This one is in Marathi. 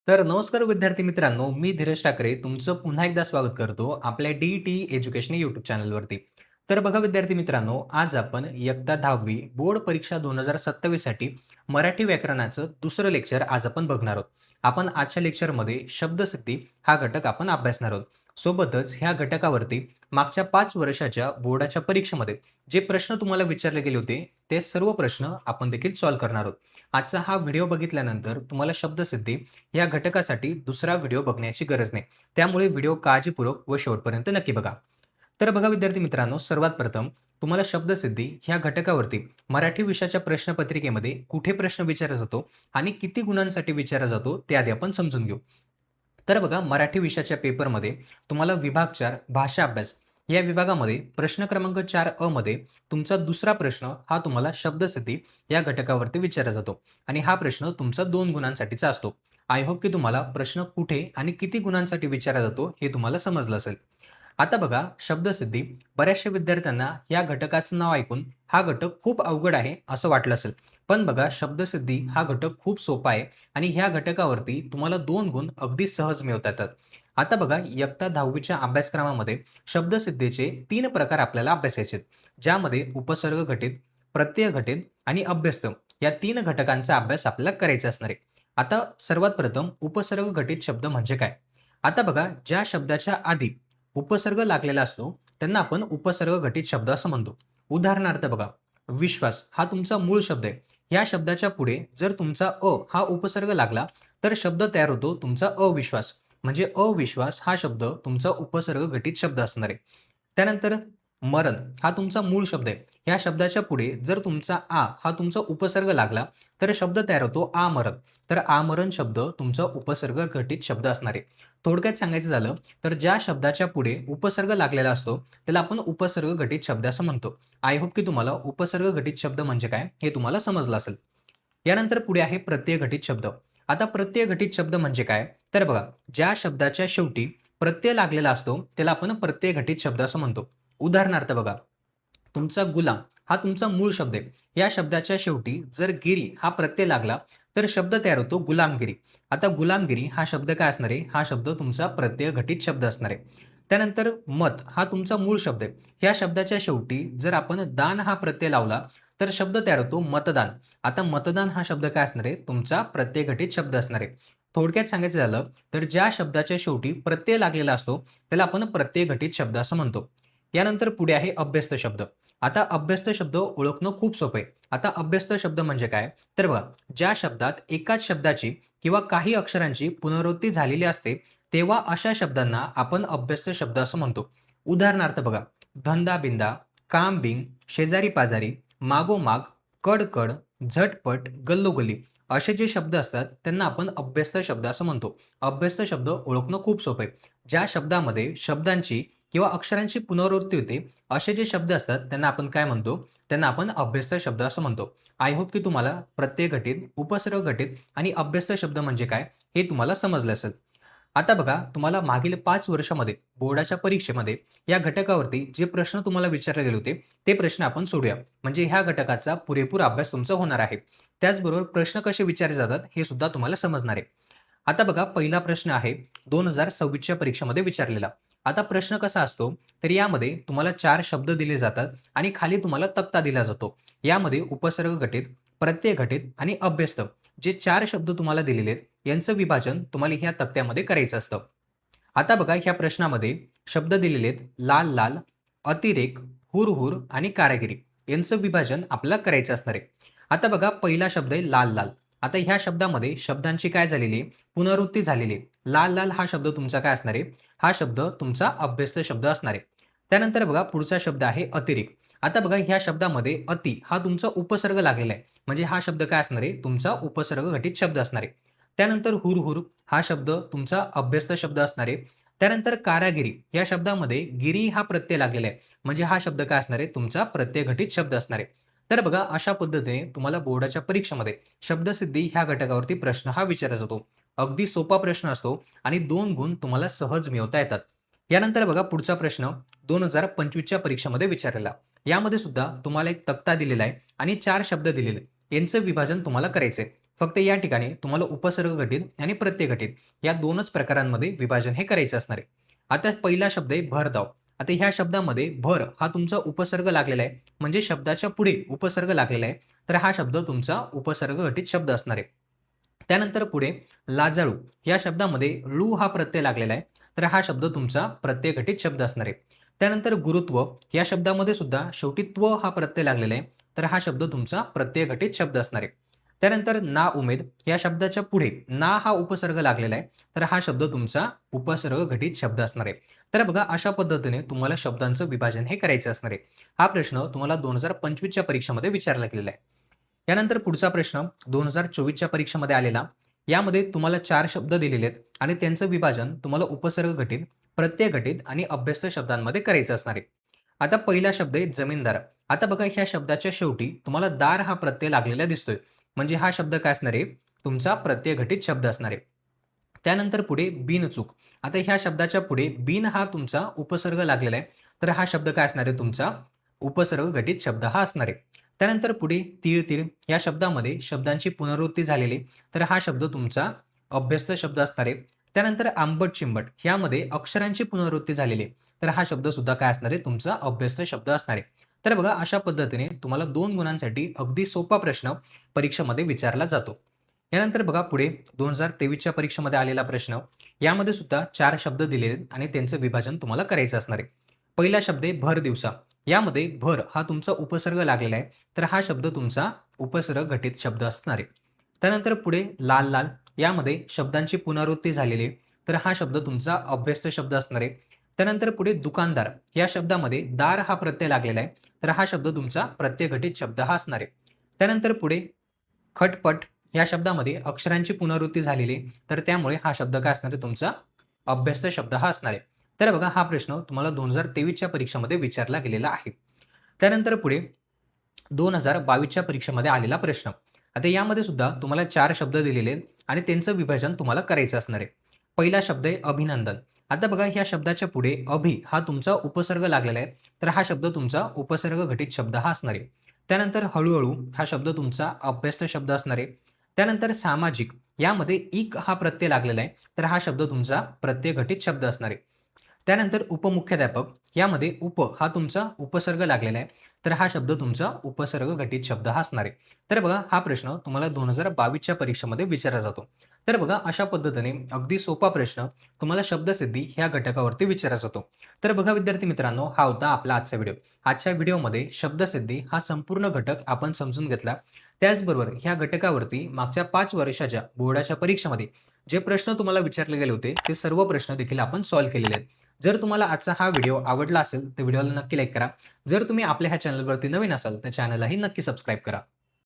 तर नमस्कार विद्यार्थी मित्रांनो, मी धीरज ठाकरे तुमचं पुन्हा एकदा स्वागत करतो आपल्या डी-ई-टी एज्युकेशन यूट्यूब चॅनलवरती. तर बघा विद्यार्थी मित्रांनो, आज आपण इयत्ता 10वी बोर्ड परीक्षा 2027 साठी मराठी व्याकरणाचं दुसरं लेक्चर आज आपण बघणार आहोत. आपण आजच्या लेक्चरमध्ये शब्दसिद्धी हा घटक आपण अभ्यासणार आहोत. सोबतच ह्या घटकावरती मागच्या 5 वर्षाच्या बोर्डाच्या परीक्षेमध्ये जे प्रश्न तुम्हाला विचारले गेले होते, ते सर्व प्रश्न आपण देखील सॉल्व्ह करणार आहोत. आजचा हा व्हिडिओ बघितल्यानंतर तुम्हाला शब्दसिद्धी या घटकासाठी दुसरा व्हिडिओ बघण्याची गरज नाही. त्यामुळे व्हिडिओ काळजीपूर्वक व शेवटपर्यंत नक्की बघा. तर बघा विद्यार्थी मित्रांनो, सर्वात प्रथम तुम्हाला शब्दसिद्धी ह्या घटकावरती मराठी विषयाच्या प्रश्नपत्रिकेमध्ये कुठे प्रश्न विचारला जातो आणि किती गुणांसाठी विचारला जातो ते आधी आपण समजून घेऊ. तर बघा मराठी विषयाच्या पेपरमध्ये तुम्हाला विभाग 4 भाषा अभ्यास या विभागामध्ये प्रश्न क्रमांक 4 अ मध्ये तुमचा दुसरा प्रश्न हा तुम्हाला शब्दसिद्धी या घटकावरती विचारला जातो आणि हा प्रश्न तुमचा 2 गुणांसाठीचा असतो. आय होप की तुम्हाला प्रश्न कुठे आणि किती गुणांसाठी विचारला जातो हे तुम्हाला समजलं असेल. आता बघा शब्दसिद्धी बऱ्याचशा विद्यार्थ्यांना या घटकाचं नाव ऐकून हा घटक खूप अवघड आहे असं वाटलं असेल. पण बघा शब्दसिद्धी हा घटक खूप सोपा आहे आणि ह्या घटकावरती तुम्हाला 2 गुण अगदी सहज मिळवता येतात. आता बघा इयत्ता 10वीच्या अभ्यासक्रमामध्ये शब्दसिद्धीचे 3 प्रकार आपल्याला अभ्यासायचे आहेत. ज्यामध्ये उपसर्ग घटित, प्रत्यय घटित आणि अभ्यस्त या 3 घटकांचा अभ्यास आपल्याला करायचा असणार आहे. आता सर्वात प्रथम उपसर्ग घटित शब्द म्हणजे काय? आता बघा ज्या शब्दाच्या आधी उपसर्ग लागलेला असतो त्यांना आपण उपसर्ग घटित शब्द असं म्हणतो. उदाहरणार्थ बघा, विश्वास हा तुमचा मूळ शब्द आहे. या शब्दाच्या पुढे जर तुमचा अ हा उपसर्ग लागला तर शब्द तयार होतो तुमचा अविश्वास. म्हणजे अविश्वास हा शब्द तुमचा उपसर्ग घटित शब्द असणार आहे. त्यानंतर मरण हा तुमचा मूळ शब्द आहे. या शब्दाच्या पुढे जर तुमचा आ हा तुमचा उपसर्ग लागला तर शब्द तयार होतो आमरण. तर आमरण शब्द तुमचा उपसर्ग घटित शब्द असणार आहे. थोडक्यात सांगायचं झालं तर ज्या शब्दाच्या पुढे उपसर्ग लागलेला असतो त्याला आपण उपसर्ग घटित शब्द असं म्हणतो. आय होप की तुम्हाला उपसर्ग घटित शब्द म्हणजे काय हे तुम्हाला समजलं असेल. यानंतर पुढे आहे प्रत्यय घटित शब्द. आता प्रत्यय घटित शब्द म्हणजे काय? तर बघा ज्या शब्दाच्या शेवटी प्रत्यय लागलेला असतो त्याला आपण प्रत्यय घटित शब्द असं म्हणतो. उदाहरणार्थ बघा, तुमचा गुलाम हा तुमचा मूळ शब्द आहे. या शब्दाच्या शेवटी जर गिरी हा प्रत्यय लागला तर शब्द तयार होतो गुलामगिरी. आता गुलामगिरी हा शब्द काय असणार आहे? हा शब्द तुमचा प्रत्यय घटित शब्द असणार आहे. त्यानंतर मत हा तुमचा मूळ शब्द आहे. या शब्दाच्या शेवटी जर आपण दान हा प्रत्यय लावला तर शब्द तयार होतो मतदान. आता मतदान हा शब्द काय असणार आहे? तुमचा प्रत्यय घटित शब्द असणार आहे. थोडक्यात सांगायचं झालं तर ज्या शब्दाच्या शेवटी प्रत्यय लागलेला असतो त्याला आपण प्रत्यय घटित शब्द असं म्हणतो. यानंतर पुढे आहे अभ्यस्त शब्द. आता अभ्यस्त शब्द ओळखणं खूप सोपं आहे. आता अभ्यस्त शब्द म्हणजे काय? तर बघा ज्या शब्दात एकाच शब्दाची किंवा काही अक्षरांची पुनरावृत्ती झालेली असते तेव्हा अशा शब्दांना आपण अभ्यस्त शब्द असं म्हणतो. उदाहरणार्थ बघा, धंदा-बिंदा, काम-बिंग, शेजारी-पाजारी, मागोमाग, कड-कड, झटपट, गल्लोगल्ली असे जे शब्द असतात त्यांना आपण अभ्यस्त शब्द असं म्हणतो. अभ्यस्त शब्द ओळखणं खूप सोपं आहे. ज्या शब्दामध्ये शब्दांची किंवा अक्षरांची पुनरावृत्ती होते असे जे शब्द असतात त्यांना आपण काय म्हणतो? त्यांना आपण अभ्यस्त शब्द असं म्हणतो. आय होप की तुम्हाला प्रत्यय घटित, उपसर्ग घटित आणि अभ्यस्त शब्द म्हणजे काय हे तुम्हाला समजलं असेल. आता बघा तुम्हाला मागील 5 वर्षामध्ये बोर्डाच्या परीक्षेमध्ये या घटकावरती जे प्रश्न तुम्हाला विचारले गेले होते ते प्रश्न आपण सोडूया. म्हणजे ह्या घटकाचा पुरेपूर अभ्यास तुमचा होणार आहे. त्याचबरोबर प्रश्न कसे विचारले जातात हे सुद्धा तुम्हाला समजणार आहे. आता बघा पहिला प्रश्न आहे 2026च्या परीक्षेमध्ये विचारलेला. आता प्रश्न कसा असतो तर यामध्ये तुम्हाला 4 शब्द दिले जातात आणि खाली तुम्हाला तक्ता दिला जातो. यामध्ये उपसर्ग घटित, प्रत्यय घटित आणि अभ्यस्त जे 4 शब्द तुम्हाला दिलेले आहेत यांचं विभाजन तुम्हाला ह्या तक्त्यामध्ये करायचं असतं. आता बघा ह्या प्रश्नामध्ये शब्द दिलेले आहेत लाल लाल, अतिरेक, हुरहुर आणि कारागिरी यांचं विभाजन आपल्याला करायचं असणार आहे. आता बघा पहिला शब्द आहे लाल लाल. आता ह्या शब्दामध्ये शब्दांची काय झालेली आहे? पुनरावृत्ती झालेली आहे. लाल लाल हा शब्द तुमचा काय असणार आहे? हा शब्द तुमचा अभ्यस्त शब्द असणार आहे. त्यानंतर बघा पुढचा शब्द आहे अतिरेक. आता बघा ह्या शब्दामध्ये अति हा तुमचा उपसर्ग लागलेला आहे. म्हणजे हा शब्द काय असणार आहे? तुमचा उपसर्ग घटित शब्द असणार आहे. त्यानंतर हुरहुर हा शब्द तुमचा अभ्यस्त शब्द असणार आहे. त्यानंतर कारागिरी या शब्दामध्ये गिरी हा प्रत्यय लागलेला आहे. म्हणजे हा शब्द काय असणार आहे? तुमचा प्रत्यय घटित शब्द असणार आहे. तर बघा अशा पद्धतीने तुम्हाला बोर्डाच्या परीक्षेमध्ये शब्दसिद्धी ह्या घटकावरती प्रश्न हा विचारला जातो. अगदी सोपा प्रश्न असतो आणि 2 गुण तुम्हाला सहज मिळवता येतात. यानंतर बघा पुढचा प्रश्न 2025च्या परीक्षेमध्ये विचारलेला. यामध्ये सुद्धा तुम्हाला एक तक्ता दिलेला आहे आणि 4 शब्द दिलेले. यांचं विभाजन तुम्हाला करायचंय. फक्त या ठिकाणी तुम्हाला उपसर्ग घटित आणि प्रत्यय घटित या दोनच प्रकारांमध्ये विभाजन हे करायचं असणार आहे. आता पहिला शब्द आहे भरधाव. आता ह्या शब्दामध्ये भर हा तुमचा उपसर्ग लागलेला आहे, म्हणजे शब्दाच्या पुढे उपसर्ग लागलेला आहे, तर हा शब्द तुमचा उपसर्ग घटित शब्द असणार आहे. त्यानंतर पुढे लाजाळू या शब्दामध्ये ळू हा प्रत्यय लागलेला आहे, तर हा शब्द तुमचा प्रत्यय घटित शब्द असणार आहे. त्यानंतर गुरुत्व या शब्दामध्ये सुद्धा शेवटी त्व हा प्रत्यय लागलेला आहे, तर हा शब्द तुमचा प्रत्यय घटित शब्द असणार आहे. त्यानंतर ना उमेद या शब्दाच्या पुढे ना हा उपसर्ग लागलेला आहे, तर हा शब्द तुमचा उपसर्ग घटित शब्द असणार आहे. तर बघा अशा पद्धतीने तुम्हाला शब्दांचं विभाजन हे करायचं असणार आहे. हा प्रश्न तुम्हाला 2025च्या परीक्षेमध्ये विचारला गेलेला आहे. यानंतर पुढचा प्रश्न 2024च्या परीक्षेमध्ये आलेला. यामध्ये तुम्हाला 4 शब्द दिलेले आहेत आणि त्यांचं विभाजन तुम्हाला उपसर्ग घटित, प्रत्यय घटित आणि अभ्यस्त शब्दांमध्ये करायचं असणार आहे. आता पहिला शब्द आहे जमीनदार. आता बघा ह्या शब्दाच्या शेवटी तुम्हाला दार हा प्रत्यय लागलेला दिसतोय. म्हणजे हा शब्द काय असणार आहे? तुमचा प्रत्यय घटित शब्द असणार आहे. त्यानंतर पुढे बिनचूक. आता ह्या शब्दाच्या पुढे बिन हा तुमचा उपसर्ग लागलेला आहे. तर हा शब्द काय असणार आहे तुमचा? उपसर्ग घटित शब्द हा असणार आहे. त्यानंतर पुढे तीळ-तीळ या शब्दामध्ये शब्दांची पुनरावृत्ती झालेली, तर हा शब्द तुमचा अभ्यस्त शब्द असणार आहे. त्यानंतर आंबट-चिंबट ह्यामध्ये अक्षरांची पुनरावृत्ती झालेली आहे, तर हा शब्द सुद्धा काय असणार आहे तुमचा अभ्यस्त शब्द असणार आहे. तर बघा अशा पद्धतीने तुम्हाला 2 गुणांसाठी अगदी सोपा प्रश्न परीक्षेमध्ये विचारला जातो. यानंतर बघा पुढे 2023च्या परीक्षेमध्ये आलेला प्रश्न. यामध्ये सुद्धा 4 शब्द दिलेले आहेत आणि त्यांचं विभाजन तुम्हाला करायचं असणार आहे. पहिला शब्द आहे भर दिवसा. यामध्ये भर हा तुमचा उपसर्ग लागलेला आहे, तर हा शब्द तुमचा उपसर्ग घटित शब्द असणार आहे. त्यानंतर पुढे लाल लाल यामध्ये शब्दांची पुनरावृत्ती झालेली आहे, तर हा शब्द तुमचा अभ्यस्त शब्द असणार आहे. त्यानंतर पुढे दुकानदार या शब्दामध्ये दार हा प्रत्यय लागलेला आहे, तर हा शब्द तुमचा प्रत्यय घटित शब्द हा असणार आहे. त्यानंतर पुढे खटपट या शब्दामध्ये अक्षरांची पुनरावृत्ती झालेली आहे, तर त्यामुळे हा शब्द काय असणार आहे तुमचा अभ्यस्त शब्द हा असणार आहे. तर बघा हा प्रश्न तुम्हाला 2023च्या परीक्षेमध्ये विचारला गेलेला आहे. त्यानंतर पुढे 2022च्या परीक्षेमध्ये आलेला प्रश्न. आता यामध्ये सुद्धा तुम्हाला 4 शब्द दिलेले आहेत आणि त्यांचं विभाजन तुम्हाला करायचं असणार आहे. पहिला शब्द आहे अभिनंदन. आता बघा ह्या शब्दाच्या पुढे अभि हा तुमचा उपसर्ग लागलेला आहे, तर हा शब्द तुमचा उपसर्ग घटित शब्द हा असणार आहे. त्यानंतर हळू हा शब्द तुमचा अभ्यस्त शब्द असणार आहे. त्यानंतर सामाजिक यामध्ये इक हा प्रत्यय लागलेला आहे, तर हा शब्द तुमचा प्रत्यय घटित शब्द असणार आहे. त्यानंतर उपमुख्याध्यापक यामध्ये उप हा तुमचा उपसर्ग लागलेला आहे, तर हा शब्द तुमचा उपसर्ग घटित शब्द हा असणार आहे. तर बघा हा प्रश्न तुम्हाला 2022च्या परीक्षेमध्ये विचारला जातो. तर बघा अशा पद्धतीने अगदी सोपा प्रश्न तुम्हाला शब्दसिद्धी ह्या घटकावरती विचारला जातो. तर बघा विद्यार्थी मित्रांनो, हा होता आपला आजचा व्हिडिओ. आजच्या व्हिडिओमध्ये शब्दसिद्धी हा संपूर्ण घटक आपण समजून घेतला. त्याचबरोबर ह्या घटकावरती मागच्या 5 वर्षाच्या बोर्डाच्या परीक्षेमध्ये जे प्रश्न तुम्हाला विचारले गेले होते, ते सर्व प्रश्न देखील आपण सॉल्व्ह केलेले आहेत. जर तुम्हाला आजचा हा व्हिडिओ आवडला असेल, तर व्हिडिओला नक्की लाईक करा. जर तुम्ही आपल्या ह्या चॅनलवरती नवीन असाल, तर चॅनललाही नक्की सबस्क्राईब करा.